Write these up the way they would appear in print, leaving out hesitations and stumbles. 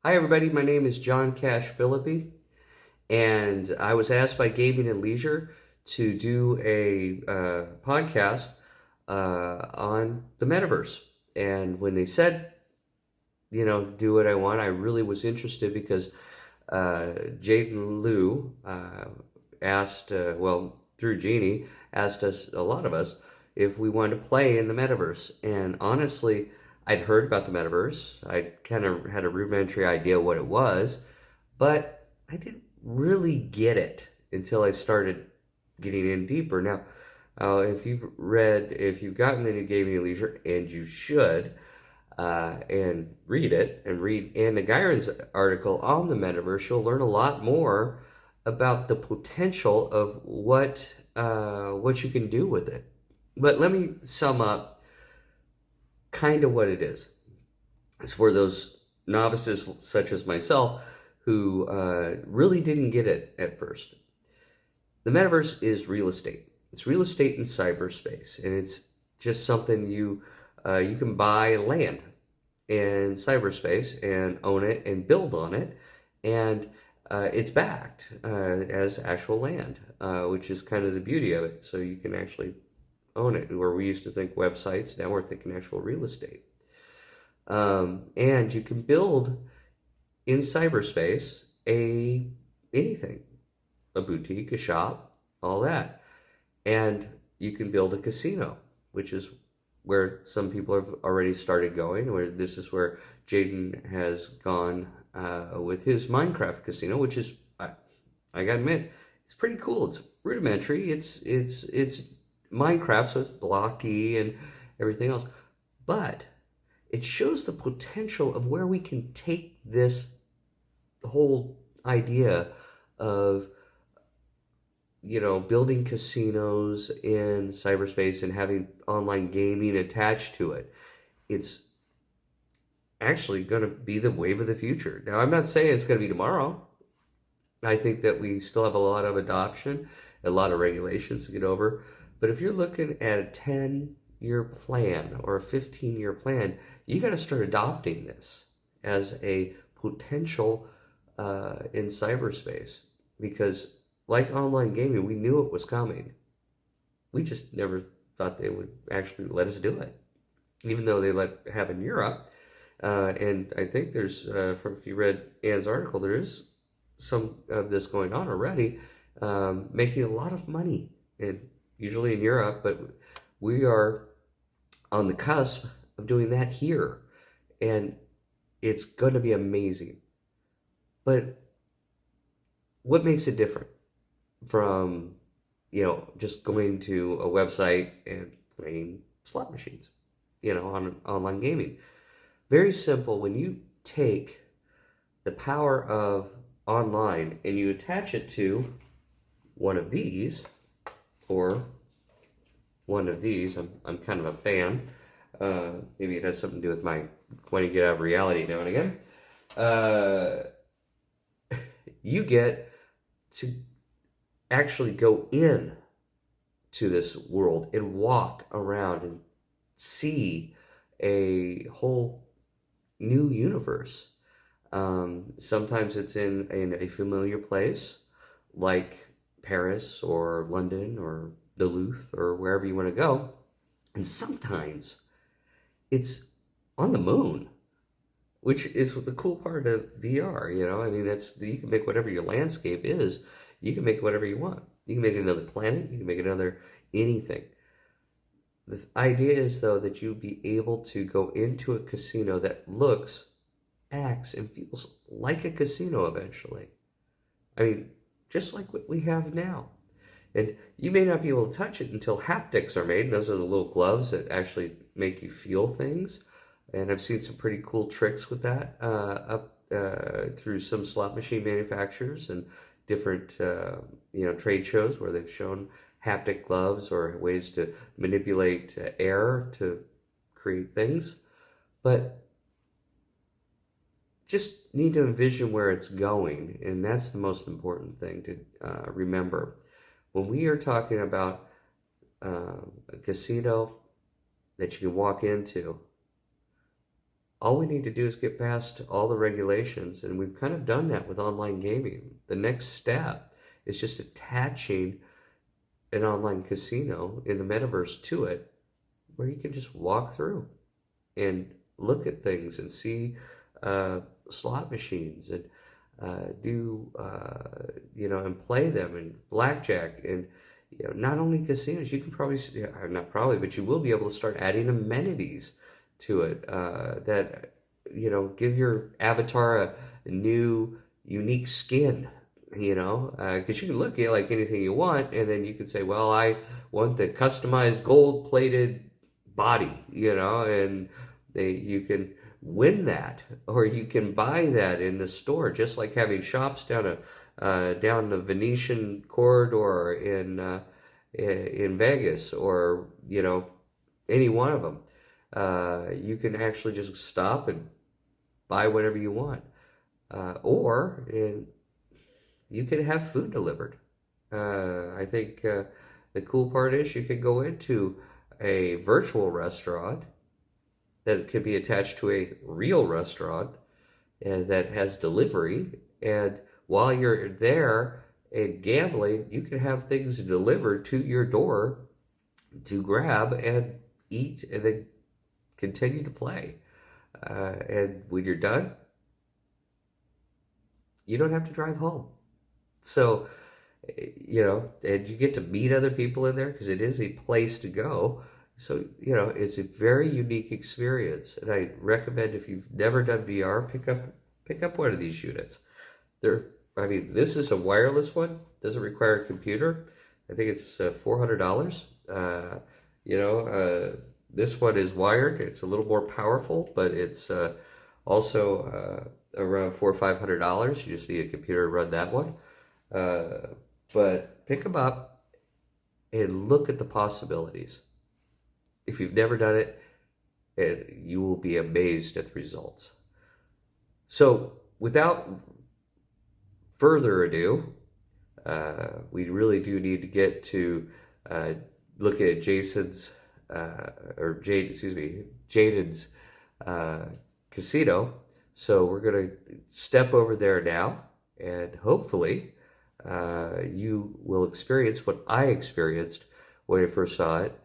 Hi everybody, my name is John Cash Filippe, and I was asked by Gaming and Leisure to do a podcast on the Metaverse. And when they said, do what I want, I really was interested because Jaden Lew asked, through Jeannie, asked us, a lot of us, if we wanted to play in the Metaverse. And honestly, I'd heard about the Metaverse. I kind of had a rudimentary idea what it was, but I didn't really get it until I started getting in deeper. Now, if you've gotten the new Gaming and Leisure, and you should, and read Anna Gyron's article on the Metaverse, you'll learn a lot more about the potential of what you can do with it. But let me sum up kind of what it is. It's for those novices such as myself who really didn't get it at first. The metaverse is real estate. It's real estate in cyberspace, and it's just something you can buy land in cyberspace and own it and build on it, and it's backed as actual land, which is kind of the beauty of it. So you can actually own it. Where we used to think websites, now we're thinking actual real estate. And you can build in cyberspace anything, a boutique, a shop, all that. And you can build a casino, which is where some people have already started going, where this is where Jaden has gone with his Minecraft casino, which is, I gotta admit, it's pretty cool. It's rudimentary. It's Minecraft, so it's blocky and everything else. But it shows the potential of where we can take this whole idea of, building casinos in cyberspace and having online gaming attached to it. It's actually going to be the wave of the future. Now, I'm not saying it's going to be tomorrow. I think that we still have a lot of adoption, a lot of regulations to get over. But if you're looking at a 10-year plan or a 15-year plan, you got to start adopting this as a potential in cyberspace, because like online gaming, we knew it was coming. We just never thought they would actually let us do it, even though they have in Europe. And I think there's, if you read Anne's article, there is some of this going on already, making a lot of money, and usually in Europe, but we are on the cusp of doing that here, and it's going to be amazing. But what makes it different from, just going to a website and playing slot machines, on online gaming? Very simple. When you take the power of online and you attach it to one of these, or one of these, I'm kind of a fan. Maybe it has something to do with my wanting to get out of reality now and again. You get to actually go in to this world and walk around and see a whole new universe. Sometimes it's in a familiar place like Paris or London or Duluth or wherever you want to go. And sometimes it's on the moon, which is the cool part of VR. I mean, you can make whatever your landscape is. You can make whatever you want. You can make another planet. You can make another anything. The idea is, though, that you'll be able to go into a casino that looks, acts, and feels like a casino eventually. I mean, just like what we have now. And you may not be able to touch it until haptics are made. And those are the little gloves that actually make you feel things. And I've seen some pretty cool tricks with that through some slot machine manufacturers and different trade shows where they've shown haptic gloves or ways to manipulate air to create things. But just need to envision where it's going, and that's the most important thing to remember. When we are talking about a casino that you can walk into, All we need to do is get past all the regulations, and we've kind of done that with online gaming. The next step is just attaching an online casino in the metaverse to it, where you can just walk through and look at things and see uh, slot machines and do and play them and blackjack and not only casinos. You can probably not probably, but you will be able to start adding amenities to it that give your avatar a new unique skin. Because you can look at like anything you want, and then you can say, well, I want the customized gold plated body, and you can win that, or you can buy that in the store, just like having shops down the Venetian corridor in Vegas, or any one of them. You can actually just stop and buy whatever you want, or you can have food delivered. I think the cool part is you can go into a virtual restaurant that could be attached to a real restaurant and that has delivery. And while you're there and gambling, you can have things delivered to your door to grab and eat and then continue to play. And when you're done, you don't have to drive home. So, and you get to meet other people in there because it is a place to go. So, it's a very unique experience. And I recommend, if you've never done VR, pick up one of these units. This is a wireless one, doesn't require a computer. I think it's $400. This one is wired. It's a little more powerful, but it's also around $400 or $500. You just need a computer to run that one. But pick them up and look at the possibilities. If you've never done it, and you will be amazed at the results. So, without further ado, we really do need to get to looking at Jaden's casino. So we're going to step over there now, and hopefully you will experience what I experienced when I first saw it,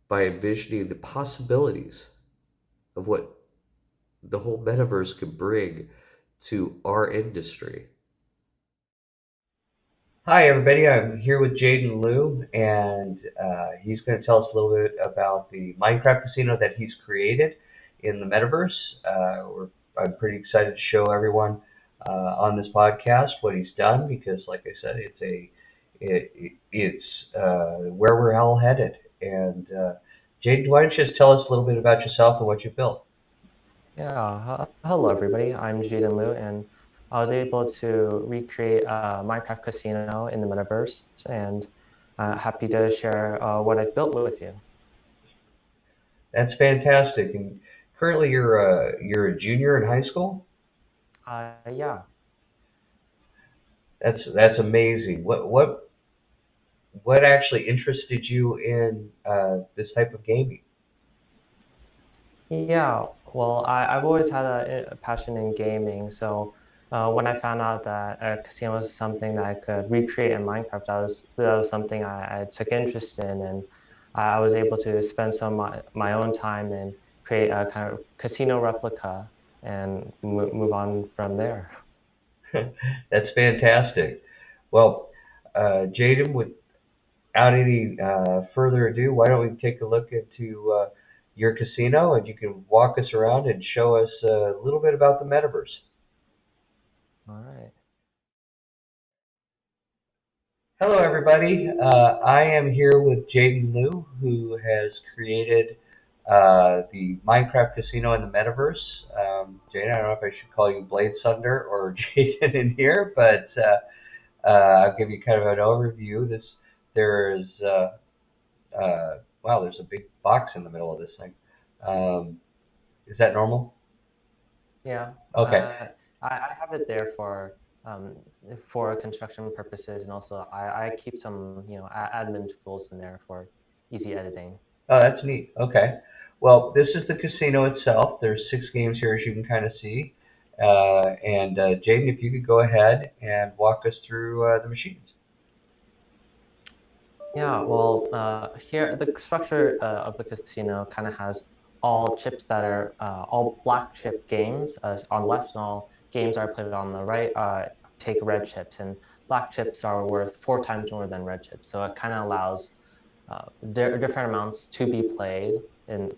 by envisioning the possibilities of what the whole metaverse could bring to our industry. Hi, everybody. I'm here with Jaden Lew, and he's going to tell us a little bit about the Minecraft casino that he's created in the Metaverse. I'm pretty excited to show everyone on this podcast what he's done, because, like I said, it's where we're all headed. And Jaden, why don't you just tell us a little bit about yourself and what you built? Yeah, hello everybody. I'm Jaden Lew, and I was able to recreate a Minecraft casino in the metaverse, and happy to share what I've built with you. That's fantastic. And currently, you're a junior in high school. Yeah, That's amazing. What actually interested you in this type of gaming? yeah. Well, I've always had a passion in gaming, so when I found out that a casino was something that I could recreate in Minecraft, that was something I took interest in, and I was able to spend some of my own time and create a kind of casino replica and move on from there. That's fantastic. Well, Jaden, without any further ado, why don't we take a look into your casino, and you can walk us around and show us a little bit about the metaverse. All right. Hello, everybody. I am here with Jaden Lew, who has created the Minecraft casino in the metaverse. Jaden, I don't know if I should call you Blade Thunder or Jaden in here, but I'll give you kind of an overview. There is wow, there's a big box in the middle of this thing. Um, is that normal? Yeah, Okay. I have it there um, for construction purposes, and also I keep some admin tools in there for easy editing. Oh, that's neat. Okay. Well, this is the casino itself. There's 6 games here, as you can kind of see. And Jaden, if you could go ahead and walk us through the machines. Yeah, well, here the structure of the casino kind of has all chips that are all black chip games on the left, and all games are played on the right take red chips, and black chips are worth 4 times more than red chips. So it kind of allows different amounts to be played in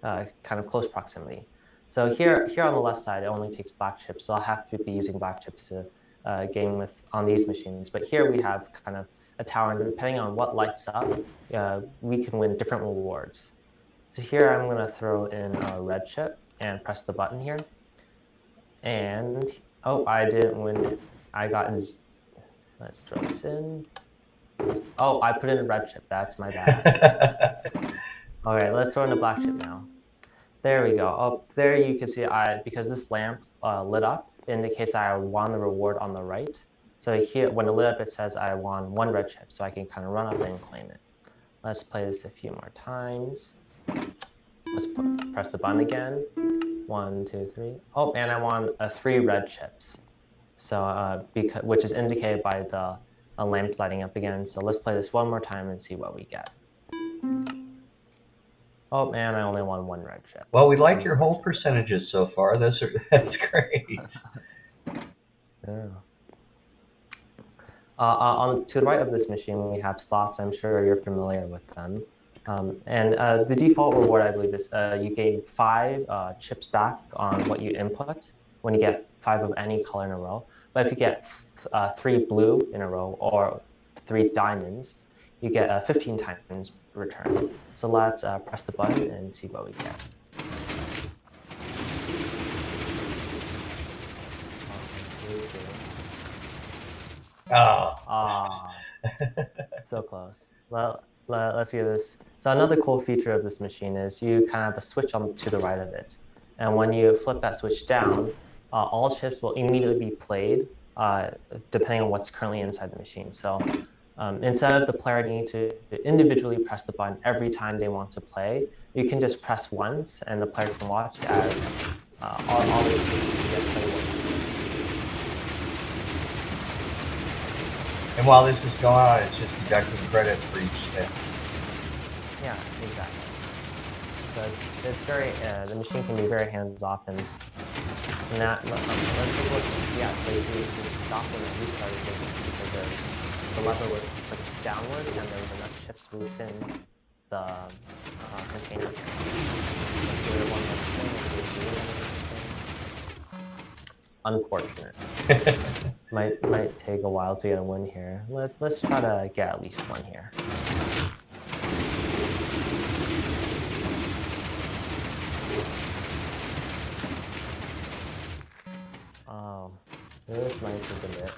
kind of close proximity. So here on the left side, it only takes black chips, so I'll have to be using black chips to game with on these machines. But here we have kind of a tower, and depending on what lights up, we can win different rewards. So here I'm going to throw in a red chip and press the button here. And, oh, I didn't win it. Let's throw this in. Oh, I put in a red chip. That's my bad. Okay, let's throw in a black chip now. There we go. Oh, there you can see because this lamp lit up indicates I won the reward on the right. So here, when it lit up, it says I won 1 red chip, so I can kind of run up and claim it. Let's play this a few more times. Let's press the button again. 1, 2, 3. Oh, and I won 3 red chips. So which is indicated by the lamps lighting up again. So let's play this one more time and see what we get. Oh man, I only won 1 red chip. Well, we like your whole percentages so far. That's great. Yeah. To the right of this machine, we have slots. I'm sure you're familiar with them. And the default reward, I believe, is you gain 5 chips back on what you input when you get 5 of any color in a row. But if you get 3 blue in a row or 3 diamonds, you get 15 times return. So let's press the button and see what we get. Oh. So close. Well, let's see this. So another cool feature of this machine is you kind of have a switch on to the right of it. And when you flip that switch down, all chips will immediately be played depending on what's currently inside the machine. So instead of the player needing to individually press the button every time they want to play, you can just press once and the player can watch as all the chips get played once. And while this is going on, it's just deducting credit for each step. Yeah, exactly. So it's very, the machine can be very hands-off and that, let's take a look. Yeah, so you can stop and restart it because the lever was pushed downward and there was enough chips within the container. Unfortunate. might take a while to get a win here. Let's try to get at least 1 here. This might take a bit.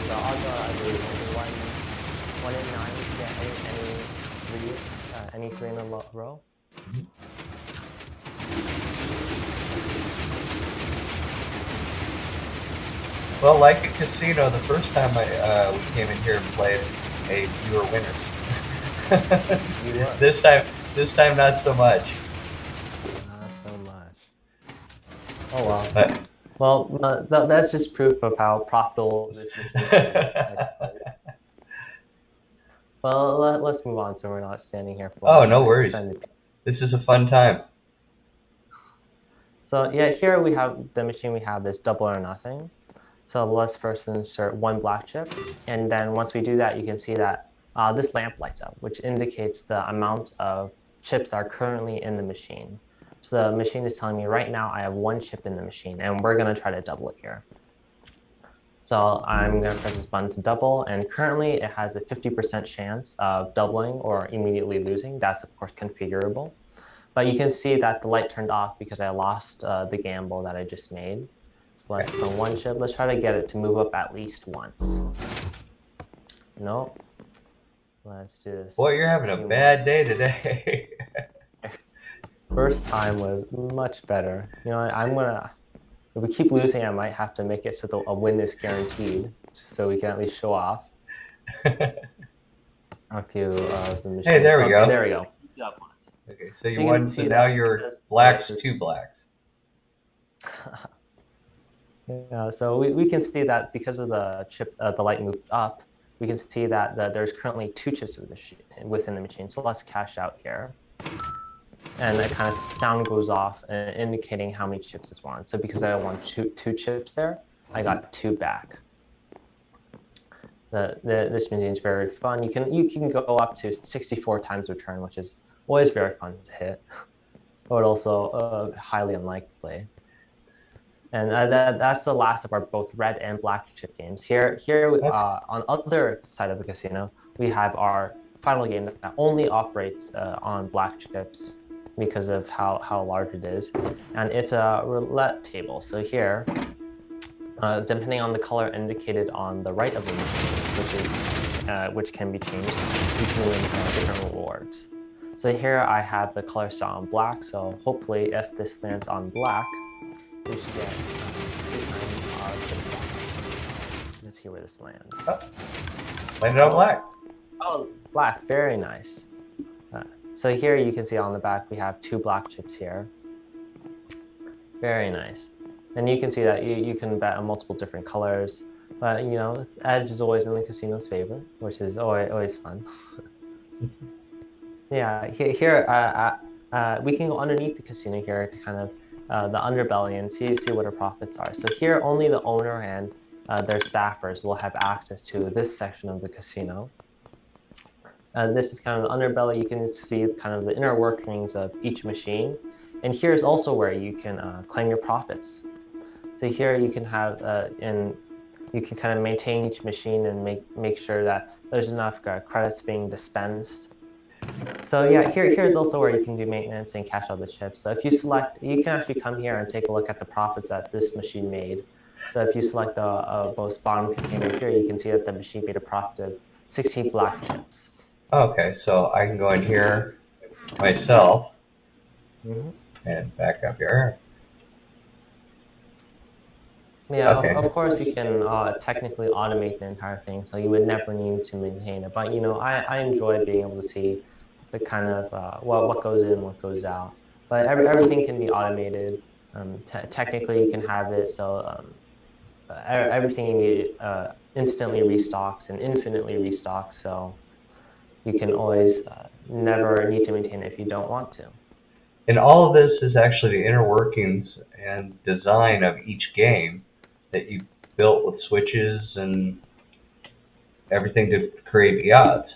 The odds are, I believe, one in 9 to get any 3 in a row. Mm-hmm. Well, like a casino, the first time we came in here and played, you were winners. This time, not so much. Not so much. Oh well. Well, that's just proof of how profitable this machine is, I suppose. Well, let's move on so we're not standing here for. Oh, no worries. This is a fun time. So yeah, here we have the machine we have is double or nothing. So let's first insert 1 black chip, and then once we do that, you can see that this lamp lights up, which indicates the amount of chips that are currently in the machine. So the machine is telling me right now I have 1 chip in the machine, and we're going to try to double it here. So I'm going to press this button to double, and currently it has a 50% chance of doubling or immediately losing. That's, of course, configurable. But you can see that the light turned off because I lost the gamble that I just made. So let's put 1 chip. Let's try to get it to move up at least once. Nope. Let's do this. Boy, you're having a bad day today. First time was much better. You know, if we keep losing, I might have to make it so a win is guaranteed, so we can at least show off a few of the machines. Hey, there we go. There we go. Okay. Okay, so So you you can won. So see now that you're because blacks, 2 blacks. yeah, so we can see that because of the chip, the light moved up, we can see that there's currently 2 chips within the machine. So let's cash out here. And a kind of sound goes off, indicating how many chips is won. So because I won two chips there, I got 2 back. This machine is very fun. You can go up to 64 times return, which is always very fun to hit, but also highly unlikely. And that's the last of our both red and black chip games. Here on other side of the casino, we have our final game that only operates on black chips because of how large it is, and it's a roulette table. So here, depending on the color indicated on the right of the machine, which can be changed, you can win different rewards. So here I have the color set on black. So hopefully, if this lands on black, we should get 3 times our chip back. Let's see where this lands. Oh, landed on black. Oh, black, very nice. So here you can see on the back, we have 2 black chips here. Very nice. And you can see that you can bet on multiple different colors, but you know, edge is always in the casino's favor, which is always fun. Yeah, here we can go underneath the casino here to kind of the underbelly and see what our profits are. So here only the owner and their staffers will have access to this section of the casino. This is kind of the underbelly. You can see kind of the inner workings of each machine. And here's also where you can claim your profits. So here you can have, you can kind of maintain each machine and make sure that there's enough credits being dispensed. So yeah, here's also where you can do maintenance and cash out the chips. So if you select, you can actually come here and take a look at the profits that this machine made. So if you select the most bottom container here, you can see that the machine made a profit of 16 black chips. Okay, so I can go in here myself and back up here. Yeah, Okay. of course you can technically automate the entire thing, so you would never need to maintain it. But you know, I enjoy being able to see the kind of what goes in, what goes out. But everything can be automated. Technically, you can have it so everything instantly restocks and infinitely restocks. So you can always never need to maintain it if you don't want to. And all of this is actually the inner workings and design of each game that you built with switches and everything to create the odds.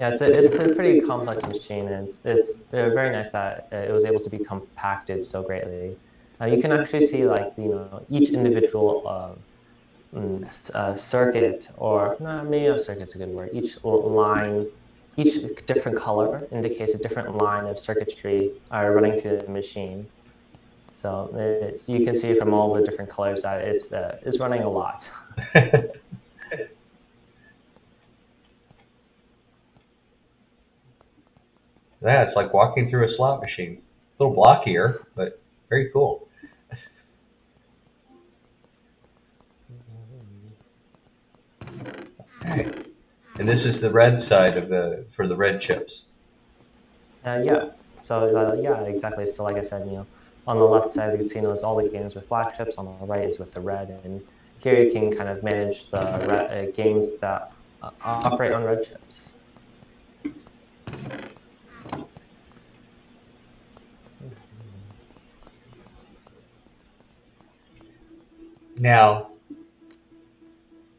Yeah, it's a pretty complex machine, and it's very nice that it was able to be compacted so greatly. You can actually see like each individual circuit, or no, maybe not circuit's a good word. Each line, each different color indicates a different line of circuitry running through the machine. So you can see from all the different colors that it's running a lot. Yeah, it's like walking through a slot machine. A little blockier, but very cool. Okay. And this is the red side for the red chips. Yeah. So yeah, exactly. So like I said, on the left side of the casino is all the games with black chips. On the right is with the red, and here you can kind of manage the games that operate on red chips. Now,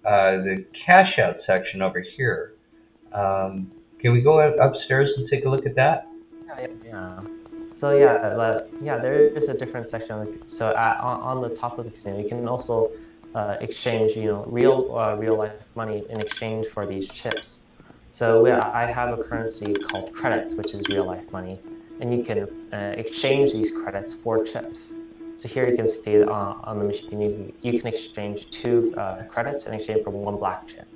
the cash out section over here. Can we go upstairs and take a look at that? Yeah. So yeah, there is a different section. So on the top of the casino, you can also exchange, real life money in exchange for these chips. So I have a currency called credits, which is real life money, and you can exchange these credits for chips. So here you can see on the machine, you can exchange 2 credits in exchange for 1 black chip.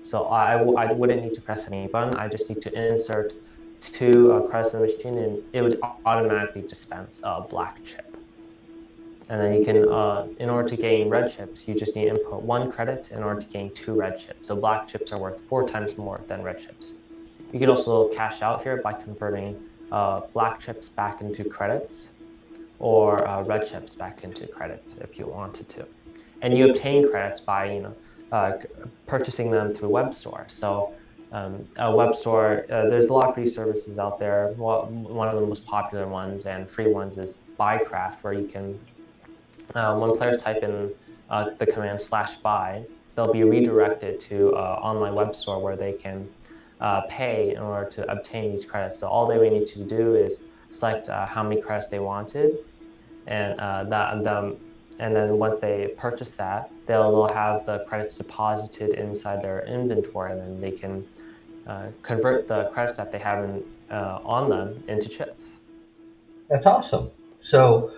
So I wouldn't need to press any button. I just need to insert 2 credits in the machine, and it would automatically dispense a black chip. And then you can, in order to gain red chips, you just need to input 1 credit in order to gain 2 red chips. So black chips are worth 4 times more than red chips. You can also cash out here by converting black chips back into credits or red chips back into credits if you wanted to. And you obtain credits by purchasing them through web store. So a web store, there's a lot of free services out there. One of the most popular ones and free ones is Buycraft, where you can, when players type in the command /buy, they'll be redirected to an online web store where they can pay in order to obtain these credits. So all they would need to do is select how many credits they wanted, and and then once they purchase that, they'll have the credits deposited inside their inventory, and then they can convert the credits that they have on them into chips. That's awesome. So,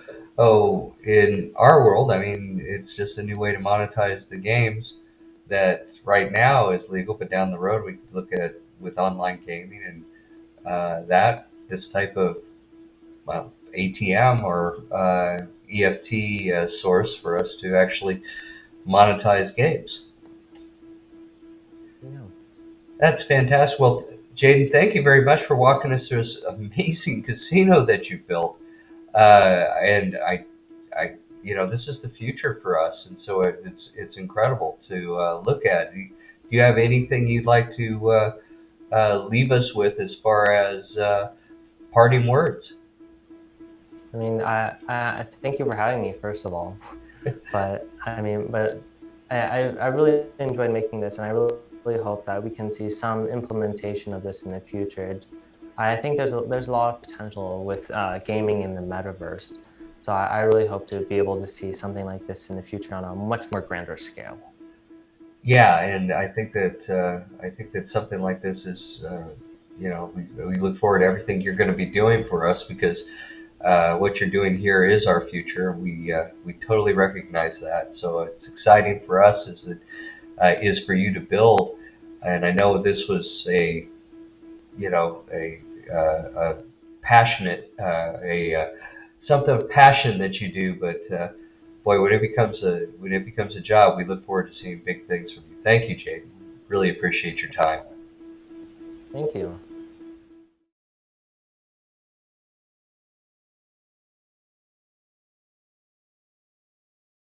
in our world, I mean, it's just a new way to monetize the games that right now is legal, but down the road we could look at with online gaming and this type of ATM or EFT source for us to actually monetize games. Yeah. That's fantastic. Well, Jaden, thank you very much for walking us through this amazing casino that you built. And this is the future for us, and so it's incredible to look at. Do you have anything you'd like to leave us with as far as parting words? I mean, I thank you for having me, first of all. But I really enjoyed making this, and I really hope that we can see some implementation of this in the future. I think there's a lot of potential with gaming in the metaverse. So I really hope to be able to see something like this in the future on a much more grander scale. Yeah, and I think that something like this is, we look forward to everything you're going to be doing for us, because what you're doing here is our future. We totally recognize that. So it's exciting for us as it is for you to build. And I know this was a passionate, something of passion that you do, but boy, when it becomes a job, we look forward to seeing big things from you. Thank you, Jaden. Really appreciate your time. Thank you.